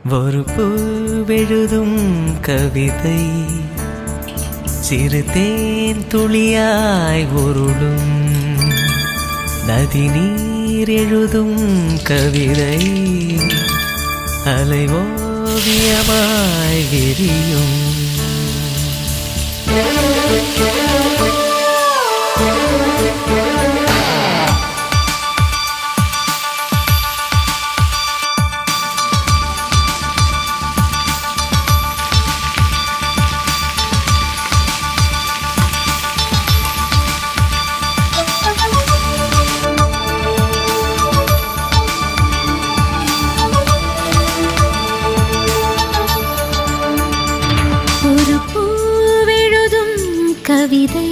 ஒரு பூவெழுதும் கவிதை சிறு தேன் துளியாய் உருளும் நதி நீர் எழுதும் கவிதை அலை ஓவியமாய் விரியும் கவிதை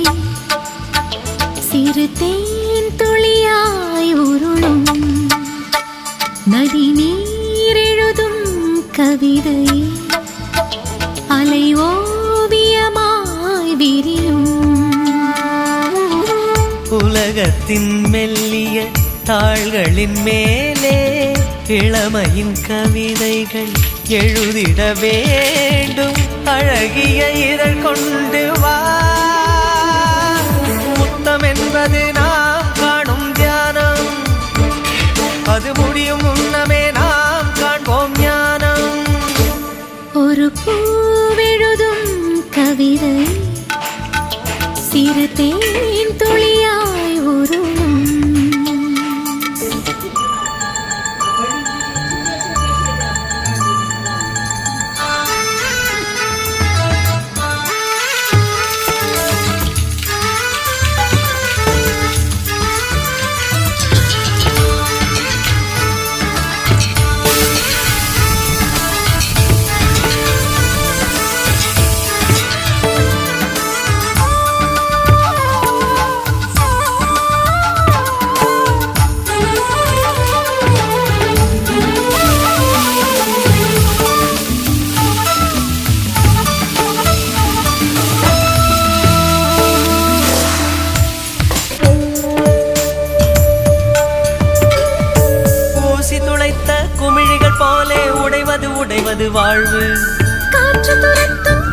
சிறு தேன் துளியாய் உருளும் நதி நீர் எழுதும் கவிதை அலை ஓவியமாய் விரியும் உலகத்தின் மெல்லிய தாள்களின் மேலே இளமையின் கவிதைகள் எழுதிட வேண்டும் அழகிய இதழ் கொண்டு வா முத்தம் என்பது நாம் காணும் தியானம் அது முடியும் முன்னமே நாம் காண்போம் ஞானம் ஒரு பூவெழுதும் கவிதை சிறு தேன் துளியாய் உருளும் குமிழிகள் போலே உடைவது வாழ்வு காற்று துரத்தும்